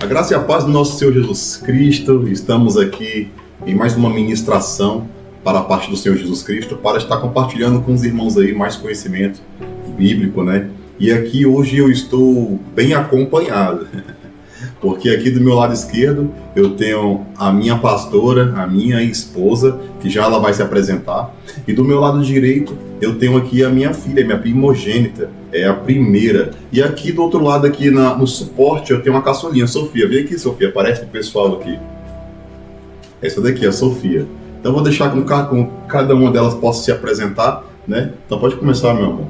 A graça e a paz do nosso Senhor Jesus Cristo. Estamos aqui em mais uma ministração para a parte do Senhor Jesus Cristo, para estar compartilhando com os irmãos aí mais conhecimento bíblico, né? E aqui hoje eu estou bem acompanhado, porque aqui do meu lado esquerdo eu tenho a minha pastora, a minha esposa, que já ela vai se apresentar, e do meu lado direito eu tenho aqui a minha filha, minha primogênita, é a primeira. E aqui do outro lado, aqui no suporte, eu tenho uma caçulinha, Sofia. Vem aqui, Sofia, aparece pro pessoal aqui. Essa daqui é a Sofia. Então vou deixar com cada uma delas possa se apresentar, né? Então pode começar, meu amor.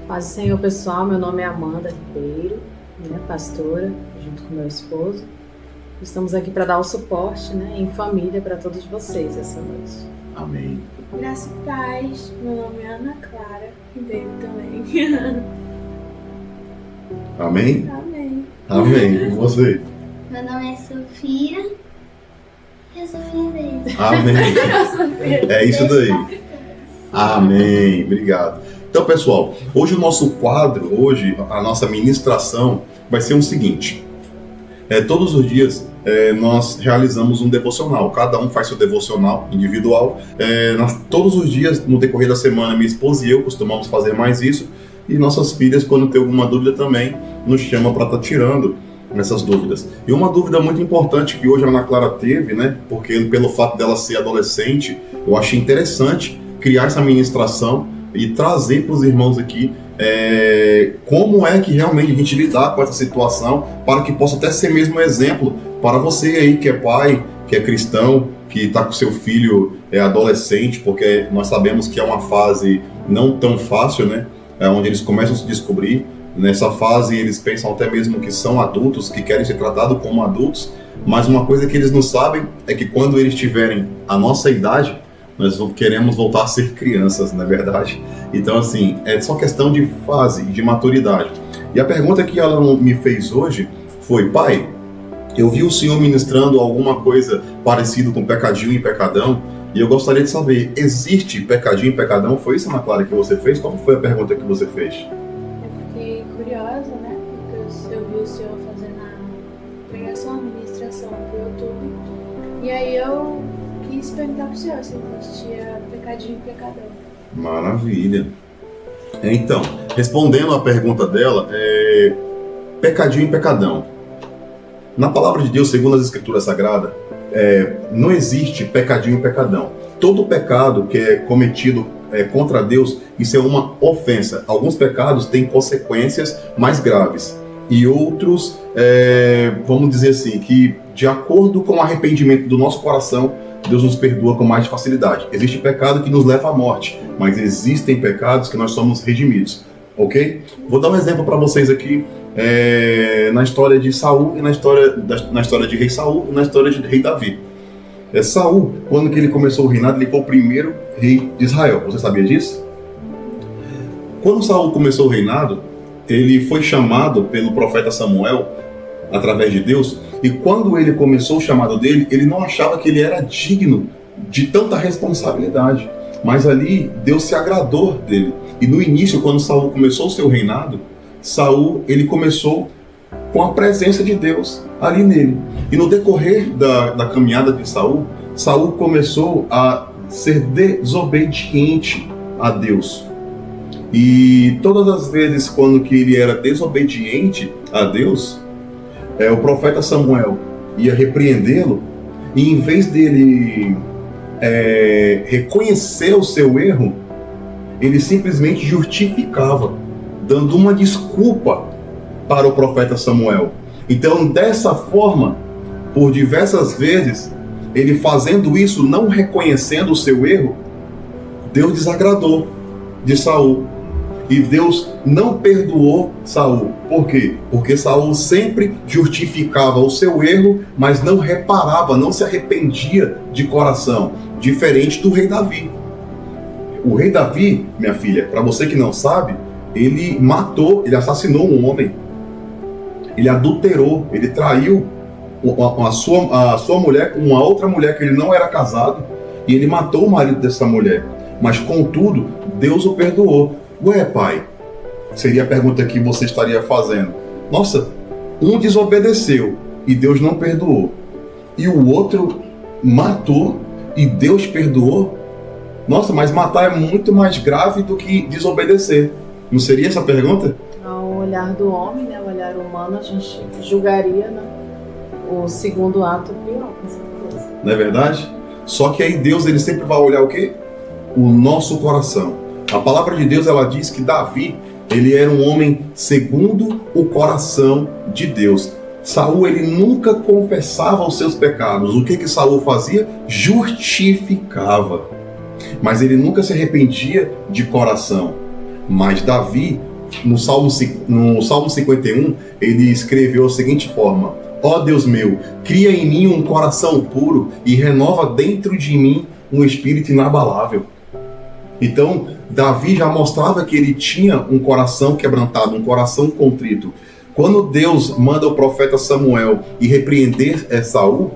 Paz do Senhor, pessoal. Meu nome é Amanda Ribeiro, né, pastora, junto com meu esposo. Estamos aqui para dar o suporte, né, em família para todos vocês essa noite. Amém. Graça e paz. Meu nome é Ana Clara Ribeiro também. Amém? Amém. Amém. E você? Meu nome é Sofia e a Sofia dele. Amém. É isso daí. Amém. Obrigado. Então, pessoal, hoje o nosso quadro, a nossa ministração vai ser o seguinte. Todos os dias nós realizamos um devocional. Cada um faz seu devocional individual. Todos os dias, no decorrer da semana, minha esposa e eu costumamos fazer mais isso. E nossas filhas, quando tem alguma dúvida também, nos chamam para estar tirando essas dúvidas. E uma dúvida muito importante que hoje a Ana Clara teve, né? Porque pelo fato dela ser adolescente, eu achei interessante criar essa ministração e trazer para os irmãos aqui como é que realmente a gente lidar com essa situação, para que possa até ser mesmo um exemplo para você aí que é pai, que é cristão, que está com seu filho adolescente, porque nós sabemos que é uma fase não tão fácil, né? Onde eles começam a se descobrir. Nessa fase eles pensam até mesmo que são adultos, que querem ser tratados como adultos, mas uma coisa que eles não sabem é que quando eles tiverem a nossa idade, nós queremos voltar a ser crianças, não é verdade? Então, assim, é só questão de fase, de maturidade. E a pergunta que ela me fez hoje foi: pai, eu vi o senhor ministrando alguma coisa parecida com pecadinho e pecadão, e eu gostaria de saber, existe pecadinho e pecadão? Foi isso, Ana Clara, que você fez? Qual foi a pergunta que você fez? Eu fiquei curiosa, né? Porque eu vi o senhor fazendo a pregação, a ministração pro YouTube. E aí eu quis perguntar pro senhor se existia pecadinho e pecadão. Maravilha. Então, respondendo à pergunta dela, pecadinho e pecadão. Na palavra de Deus, segundo as Escrituras Sagradas, não existe pecadinho e pecadão. Todo pecado que é cometido contra Deus, isso é uma ofensa. Alguns pecados têm consequências mais graves. E outros, vamos dizer assim, que de acordo com o arrependimento do nosso coração, Deus nos perdoa com mais facilidade. Existe pecado que nos leva à morte, mas existem pecados que nós somos redimidos, ok? Vou dar um exemplo para vocês aqui, na história de Saul e na história de rei Saul e na história de rei Davi. Saul, quando que ele começou o reinado, ele foi o primeiro rei de Israel. Você sabia disso? Quando Saul começou o reinado, ele foi chamado pelo profeta Samuel, através de Deus, e quando ele começou o chamado dele, ele não achava que ele era digno de tanta responsabilidade, mas ali Deus se agradou dele. E no início, quando Saul começou o seu reinado, Saul, ele começou com a presença de Deus ali nele. E no decorrer da caminhada de Saul, Saul começou a ser desobediente a Deus. E todas as vezes quando que ele era desobediente a Deus, o profeta Samuel ia repreendê-lo, e em vez dele reconhecer o seu erro, ele simplesmente justificava, dando uma desculpa para o profeta Samuel. Então, dessa forma, por diversas vezes, ele fazendo isso, não reconhecendo o seu erro, Deus desagradou de Saul. E Deus não perdoou Saul. Por quê? Porque Saul sempre justificava o seu erro, mas não reparava, não se arrependia de coração. Diferente do rei Davi. O rei Davi, minha filha, para você que não sabe, ele ele assassinou um homem. Ele adulterou, ele traiu a sua mulher com uma outra mulher que ele não era casado, e ele matou o marido dessa mulher. Mas, contudo, Deus o perdoou. Ué, pai, seria a pergunta que você estaria fazendo. Nossa, Um desobedeceu e Deus não perdoou. E o outro matou e Deus perdoou. Nossa, mas matar é muito mais grave do que desobedecer. Não seria essa a pergunta? Ao olhar do homem, né, o olhar humano, a gente julgaria, né, o segundo ato pior, com certeza. Não é verdade? Só que aí Deus, ele sempre vai olhar o quê? O nosso coração. A palavra de Deus, ela diz que Davi, ele era um homem segundo o coração de Deus. Saul, ele nunca confessava os seus pecados. O que Saul fazia? Justificava. Mas ele nunca se arrependia de coração. Mas Davi, no Salmo 51, ele escreveu da seguinte forma: ó Deus meu, cria em mim um coração puro e renova dentro de mim um espírito inabalável. Então, Davi já mostrava que ele tinha um coração quebrantado, um coração contrito. Quando Deus manda o profeta Samuel ir repreender Saul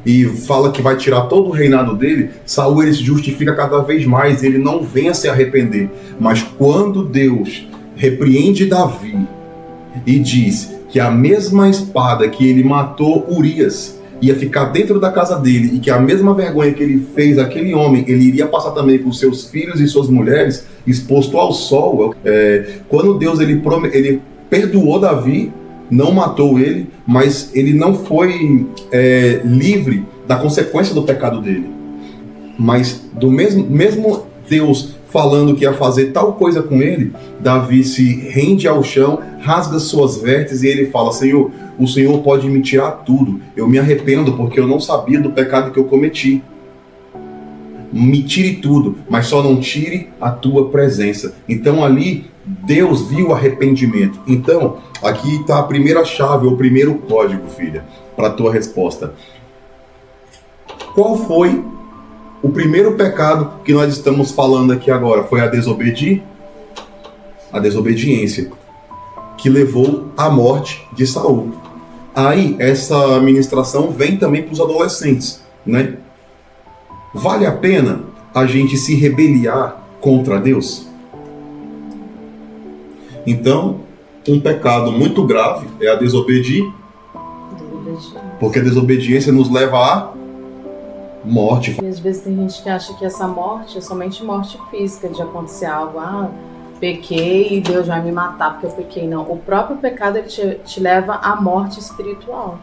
e fala que vai tirar todo o reinado dele, Saul, ele se justifica cada vez mais, ele não vem a se arrepender. Mas quando Deus repreende Davi e diz que a mesma espada que ele matou Urias ia ficar dentro da casa dele e que a mesma vergonha que ele fez aquele homem, ele iria passar também para os seus filhos e suas mulheres, exposto ao sol. Quando Deus ele perdoou Davi, não matou ele, mas ele não foi livre da consequência do pecado dele. Mas do mesmo Deus falando que ia fazer tal coisa com ele, Davi se rende ao chão, rasga suas vestes e ele fala: Senhor, o Senhor pode me tirar tudo, eu me arrependo porque eu não sabia do pecado que eu cometi. Me tire tudo, mas só não tire a tua presença. Então ali Deus viu o arrependimento. Então aqui está a primeira chave, o primeiro código, filha, para a tua resposta. Qual foi o primeiro pecado que nós estamos falando aqui agora? Foi a desobediência, que levou à morte de Saul. Aí essa ministração vem também para os adolescentes, né? Vale a pena a gente se rebeliar contra Deus? Então, um pecado muito grave é a desobediência, porque a desobediência nos leva à morte. E às vezes tem gente que acha que essa morte é somente morte física, de acontecer algo, pequei e Deus vai me matar porque eu pequei. Não, o próprio pecado ele te leva à morte espiritual.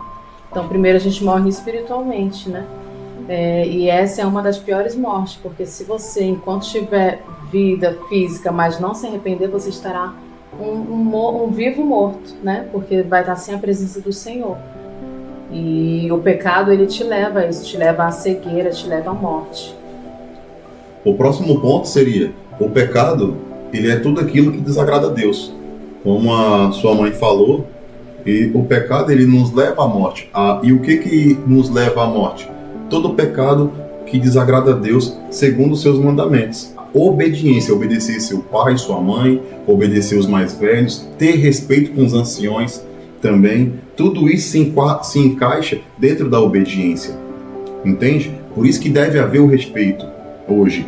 Então primeiro a gente morre espiritualmente, né? E essa é uma das piores mortes, porque se você, enquanto tiver vida física, mas não se arrepender, você estará um vivo morto, né? Porque vai estar sem a presença do Senhor. E o pecado, ele te leva a isso, te leva à cegueira, te leva à morte. O próximo ponto seria: o pecado, ele é tudo aquilo que desagrada a Deus. Como a sua mãe falou, e o pecado, ele nos leva à morte. E o que nos leva à morte? Todo pecado que desagrada a Deus, segundo os seus mandamentos. Obediência, obedecer seu pai, sua mãe, obedecer os mais velhos, ter respeito com os anciões também. Tudo isso se encaixa dentro da obediência, entende? Por isso que deve haver o respeito hoje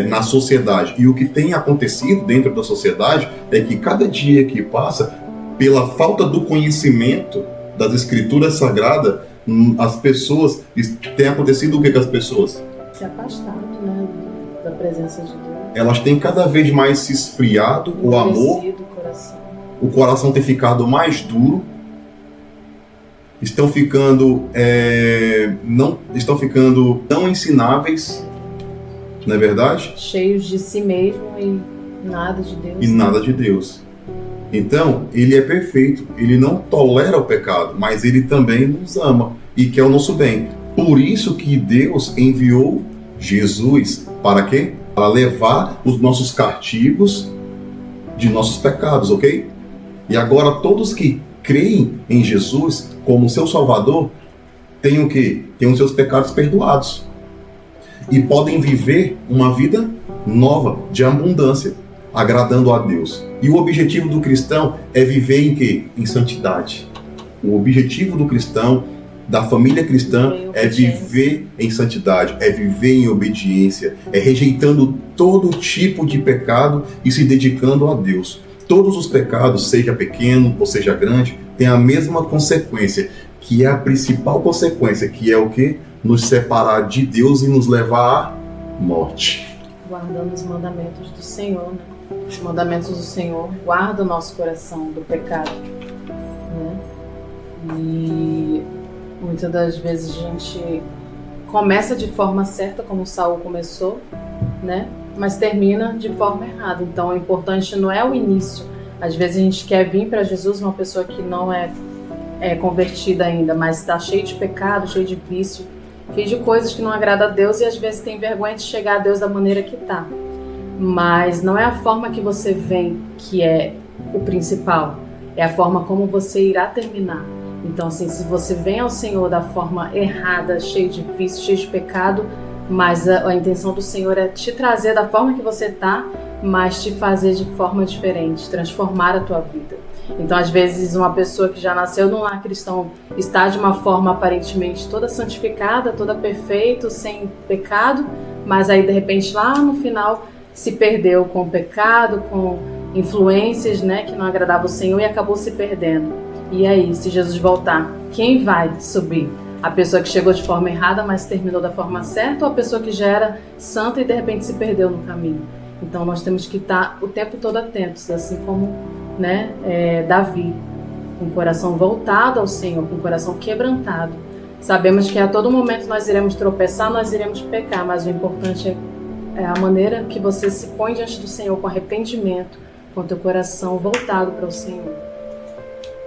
na sociedade. E o que tem acontecido dentro da sociedade é que cada dia que passa, pela falta do conhecimento das escrituras sagradas, as pessoas, tem acontecido o que com as pessoas? Se afastado, né, da presença de Deus. Elas têm cada vez mais se esfriado, o amor, o coração tem ficado mais duro, estão ficando não ensináveis, não é verdade? Cheios de si mesmo e nada de Deus. E nada de Deus. Então, ele é perfeito, ele não tolera o pecado, mas ele também nos ama e quer o nosso bem. Por isso que Deus enviou Jesus, para quê? Para levar os nossos castigos de nossos pecados, ok? E agora todos que creem em Jesus como seu Salvador têm o quê? Têm os seus pecados perdoados e podem viver uma vida nova, de abundância, agradando a Deus. E o objetivo do cristão é viver em quê? Em santidade. O objetivo do cristão, da família cristã, é viver em santidade, é viver em obediência, é rejeitando todo tipo de pecado e se dedicando a Deus. Todos os pecados, seja pequeno ou seja grande, têm a mesma consequência, que é a principal consequência, que é o quê? Nos separar de Deus e nos levar à morte. Guardando os mandamentos do Senhor, né? Os mandamentos do Senhor guardam o nosso coração do pecado, né? E muitas das vezes a gente começa de forma certa, como Saul começou, né? Mas termina de forma errada. Então, o importante não é o início. Às vezes a gente quer vir para Jesus, uma pessoa que não é convertida ainda, mas está cheio de pecado, cheio de vício, cheio de coisas que não agrada a Deus, e às vezes tem vergonha de chegar a Deus da maneira que está. Mas não é a forma que você vem que é o principal, é a forma como você irá terminar. Então, assim, se você vem ao Senhor da forma errada, cheio de vício, cheio de pecado, mas a intenção do Senhor é te trazer da forma que você está, mas te fazer de forma diferente, transformar a tua vida. Então, às vezes, uma pessoa que já nasceu num lar cristão está de uma forma aparentemente toda santificada, toda perfeita, sem pecado, mas aí, de repente, lá no final, se perdeu com o pecado, com influências, né, que não agradavam o Senhor, e acabou se perdendo. E aí, se Jesus voltar, quem vai subir? A pessoa que chegou de forma errada, mas terminou da forma certa, ou a pessoa que já era santa e de repente se perdeu no caminho? Então nós temos que estar o tempo todo atentos, assim como, né, Davi, com o coração voltado ao Senhor, com o coração quebrantado. Sabemos que a todo momento nós iremos tropeçar, nós iremos pecar, mas o importante é a maneira que você se põe diante do Senhor com arrependimento, com o teu coração voltado para o Senhor.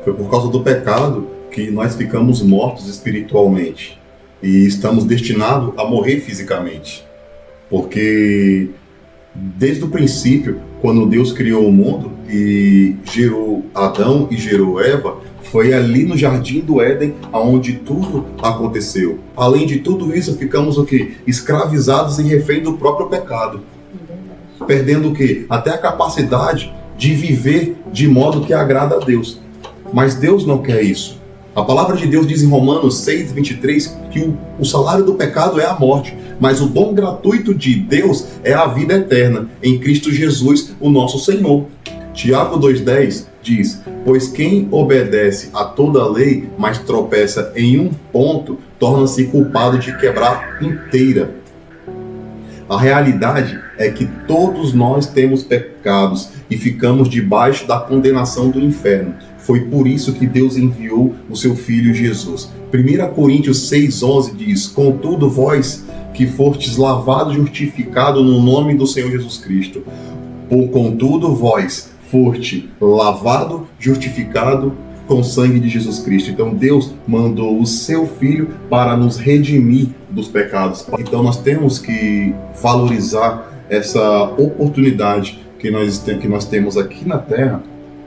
Foi por causa do pecado que nós ficamos mortos espiritualmente e estamos destinados a morrer fisicamente. Porque desde o princípio, quando Deus criou o mundo e gerou Adão e gerou Eva, foi ali no Jardim do Éden onde tudo aconteceu. Além de tudo isso, ficamos o quê? Escravizados e reféns do próprio pecado. Perdendo o quê? Até a capacidade de viver de modo que agrada a Deus. Mas Deus não quer isso. A palavra de Deus diz em Romanos 6:23 que o salário do pecado é a morte, mas o dom gratuito de Deus é a vida eterna, em Cristo Jesus, o nosso Senhor. Tiago 2:10 diz: pois quem obedece a toda a lei, mas tropeça em um ponto, torna-se culpado de quebrar inteira. A realidade é que todos nós temos pecados e ficamos debaixo da condenação do inferno. Foi por isso que Deus enviou o seu Filho Jesus. 1 Coríntios 6:11 diz: contudo, vós que fostes lavados e justificados no nome do Senhor Jesus Cristo. Contudo, vós foste lavado, justificado com o sangue de Jesus Cristo. Então Deus mandou o seu Filho para nos redimir dos pecados. Então nós temos que valorizar essa oportunidade que nós temos aqui na Terra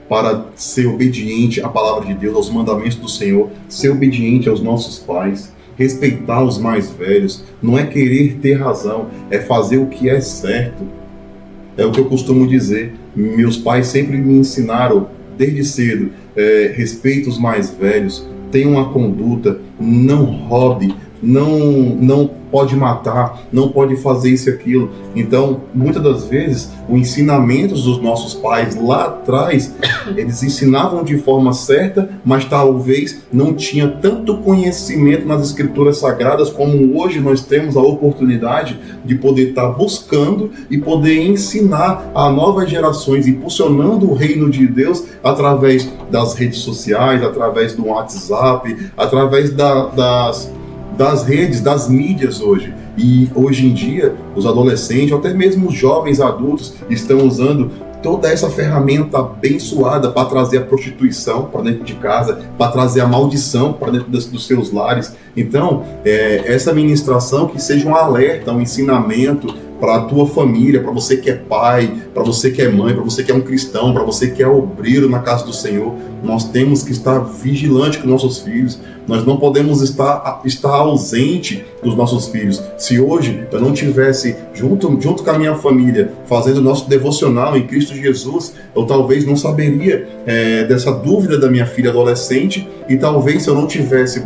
para ser obediente à palavra de Deus, aos mandamentos do Senhor, ser obediente aos nossos pais, respeitar os mais velhos. Não é querer ter razão, é fazer o que é certo. É o que eu costumo dizer. Meus pais sempre me ensinaram desde cedo: respeite os mais velhos, tenha uma conduta, não roube, não pode matar, não pode fazer isso e aquilo. Então, muitas das vezes, os ensinamentos dos nossos pais lá atrás, eles ensinavam de forma certa, mas talvez não tinha tanto conhecimento nas escrituras sagradas como hoje nós temos a oportunidade de poder estar buscando e poder ensinar a novas gerações, impulsionando o reino de Deus através das redes sociais, através do WhatsApp, através das redes, das mídias hoje. E hoje em dia, os adolescentes, ou até mesmo os jovens adultos, estão usando toda essa ferramenta abençoada para trazer a prostituição para dentro de casa, para trazer a maldição para dentro dos seus lares. Então, essa ministração que seja um alerta, um ensinamento para a tua família, para você que é pai, para você que é mãe, para você que é um cristão, para você que é obreiro na casa do Senhor. Nós temos que estar vigilante com nossos filhos. Nós não podemos estar ausente dos nossos filhos. Se hoje eu não tivesse junto com a minha família fazendo o nosso devocional em Cristo Jesus, eu talvez não saberia dessa dúvida da minha filha adolescente, e talvez se eu não tivesse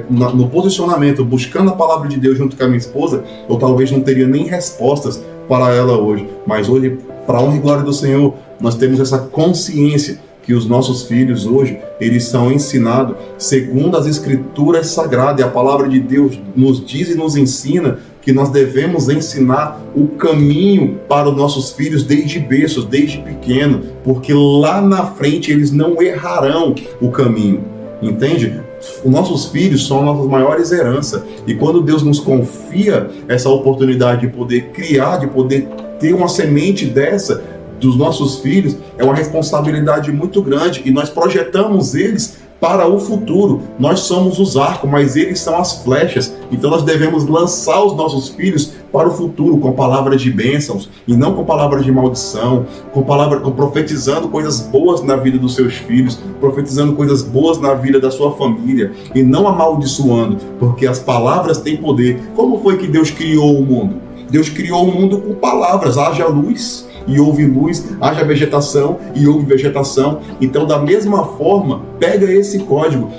no posicionamento buscando a palavra de Deus junto com a minha esposa, eu talvez não teria nem respostas para ela hoje. Mas hoje, para a honra e glória do Senhor, nós temos essa consciência que os nossos filhos hoje, eles são ensinados segundo as Escrituras Sagradas. E a palavra de Deus nos diz e nos ensina que nós devemos ensinar o caminho para os nossos filhos desde berços, desde pequeno, porque lá na frente eles não errarão o caminho, entende? Os nossos filhos são nossas maiores heranças, e quando Deus nos confia essa oportunidade de poder criar, de poder ter uma semente dessa, dos nossos filhos, é uma responsabilidade muito grande, e nós projetamos eles para o futuro. Nós somos os arcos, mas eles são as flechas. Então nós devemos lançar os nossos filhos para o futuro com palavras de bênçãos e não com palavras de maldição, com profetizando coisas boas na vida dos seus filhos, profetizando coisas boas na vida da sua família e não amaldiçoando, porque as palavras têm poder. Como foi que Deus criou o mundo? Deus criou o mundo com palavras. Haja luz e houve luz, haja vegetação e houve vegetação. Então, da mesma forma, pega esse código,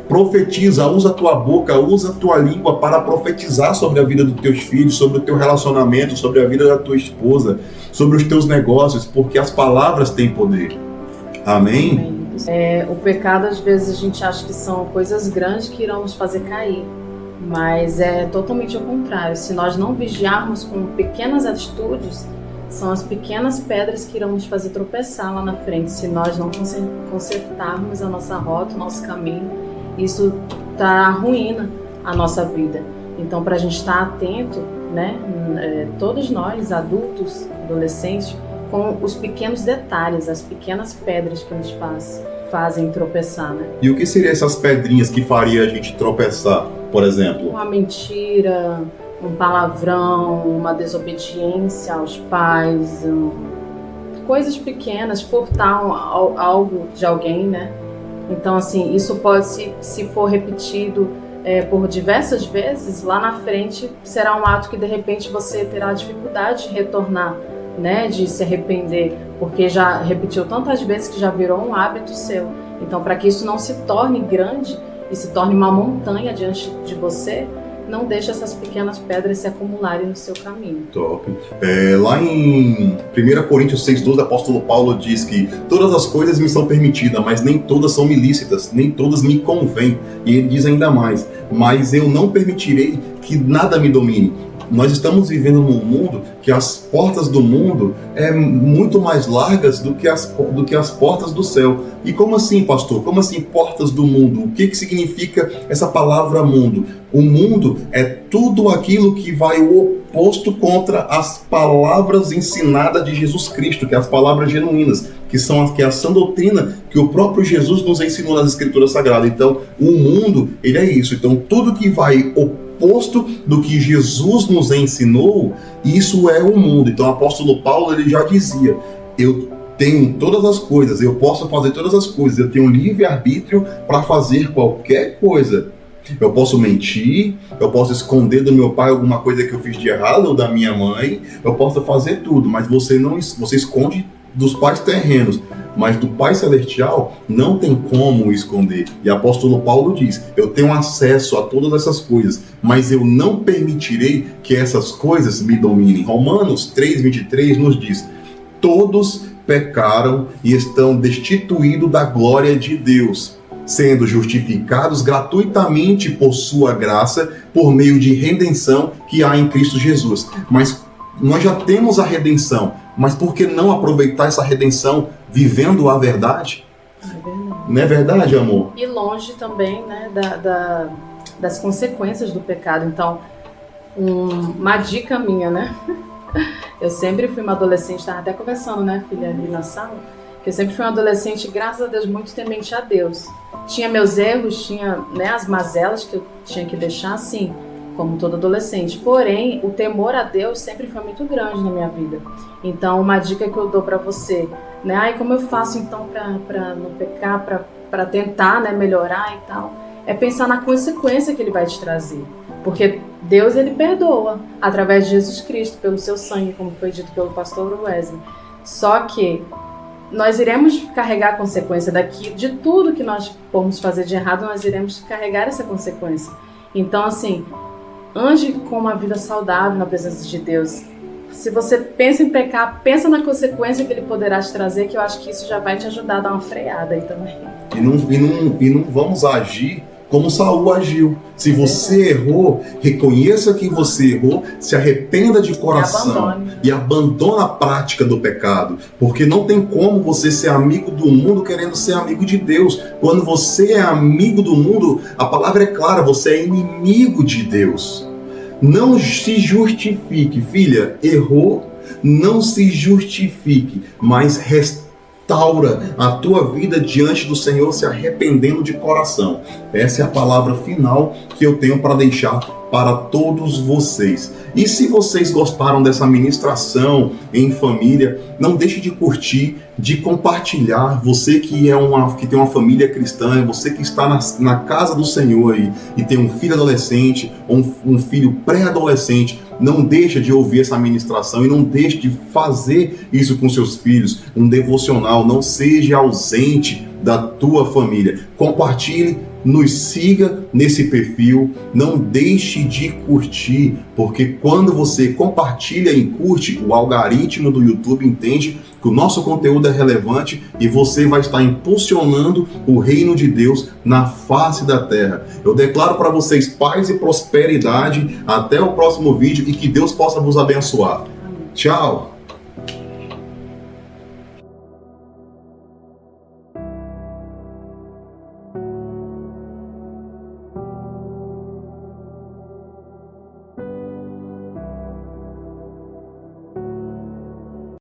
profetiza, usa a tua boca, usa a tua língua para profetizar sobre a vida dos teus filhos, sobre o teu relacionamento, sobre a vida da tua esposa, sobre os teus negócios, porque as palavras têm poder. Amém? O pecado, às vezes, a gente acha que são coisas grandes que irão nos fazer cair, mas é totalmente ao contrário. Se nós não vigiarmos com pequenas atitudes, são as pequenas pedras que irão nos fazer tropeçar lá na frente. Se nós não consertarmos a nossa rota, o nosso caminho, isso trará ruína à nossa vida. Então, para a gente estar atento, né, todos nós, adultos, adolescentes, com os pequenos detalhes, as pequenas pedras que nos fazem tropeçar, né? E o que seriam essas pedrinhas que faria a gente tropeçar, por exemplo? Uma mentira, um palavrão, uma desobediência aos pais, coisas pequenas, furtar algo de alguém, né? Então, assim, isso pode, se for repetido por diversas vezes, lá na frente será um ato que de repente você terá dificuldade de retornar, né? De se arrepender, porque já repetiu tantas vezes que já virou um hábito seu. Então, para que isso não se torne grande e se torne uma montanha diante de você, não deixe essas pequenas pedras se acumularem no seu caminho. Top. Lá em 1 Coríntios 6,12, o apóstolo Paulo diz que todas as coisas me são permitidas, mas nem todas são me lícitas, nem todas me convêm. E ele diz ainda mais, mas eu não permitirei que nada me domine. Nós estamos vivendo num mundo que as portas do mundo é muito mais largas do que as portas do céu. E como assim, pastor? Como assim portas do mundo? O que significa essa palavra mundo? O mundo é tudo aquilo que vai o oposto contra as palavras ensinadas de Jesus Cristo, que é as palavras genuínas, que é a sã doutrina que o próprio Jesus nos ensinou nas Escrituras Sagradas. Então, o mundo, ele é isso. Então, tudo que vai oposto do que Jesus nos ensinou, isso é o mundo. Então o apóstolo Paulo, ele já dizia, eu tenho todas as coisas, eu posso fazer todas as coisas, eu tenho livre-arbítrio para fazer qualquer coisa. Eu posso mentir, eu posso esconder do meu pai alguma coisa que eu fiz de errado, ou da minha mãe, eu posso fazer tudo, mas você esconde dos pais terrenos, mas do Pai Celestial não tem como esconder. E o apóstolo Paulo diz, eu tenho acesso a todas essas coisas, mas eu não permitirei que essas coisas me dominem. Romanos 3:23 nos diz, todos pecaram e estão destituídos da glória de Deus, sendo justificados gratuitamente por sua graça, por meio de redenção que há em Cristo Jesus. Mas nós já temos a redenção, mas por que não aproveitar essa redenção vivendo a verdade? É verdade. Não é verdade, amor? E longe também, né, das consequências do pecado. Então, uma dica minha, né? Eu sempre fui uma adolescente, estava até conversando, né, filha, ali na sala, que eu sempre fui uma adolescente, graças a Deus, muito temente a Deus. Tinha meus erros, tinha, né, as mazelas que eu tinha que deixar, assim, como todo adolescente. Porém, o temor a Deus sempre foi muito grande na minha vida. Então, uma dica que eu dou para você, né? Ai, como eu faço então para não pecar, para tentar, né, melhorar e tal? É pensar na consequência que ele vai te trazer. Porque Deus, ele perdoa através de Jesus Cristo, pelo seu sangue, como foi dito pelo pastor Wesley. Só que nós iremos carregar a consequência de tudo que nós formos fazer de errado, nós iremos carregar essa consequência. Então, assim, ande com uma vida saudável na presença de Deus. Se você pensa em pecar, pensa na consequência que ele poderá te trazer, que eu acho que isso já vai te ajudar a dar uma freada aí também. E não vamos agir como Saul agiu. Se você errou, reconheça que você errou, se arrependa de coração e abandona a prática do pecado. Porque não tem como você ser amigo do mundo querendo ser amigo de Deus. Quando você é amigo do mundo, a palavra é clara, você é inimigo de Deus. Não se justifique, filha, errou, não se justifique, mas restaura a tua vida diante do Senhor, se arrependendo de coração. Essa é a palavra final que eu tenho para deixar para todos vocês. E se vocês gostaram dessa ministração em família, não deixe de curtir, de compartilhar. Você que tem uma família cristã, você que está na casa do Senhor aí, e tem um filho adolescente ou um filho pré-adolescente, não deixa de ouvir essa ministração e não deixe de fazer isso com seus filhos, um devocional. Não seja ausente da tua família. Compartilhe, nos siga nesse perfil, não deixe de curtir, porque quando você compartilha e curte, o algoritmo do YouTube entende que o nosso conteúdo é relevante e você vai estar impulsionando o reino de Deus na face da terra. Eu declaro para vocês paz e prosperidade. Até o próximo vídeo e que Deus possa vos abençoar. Tchau!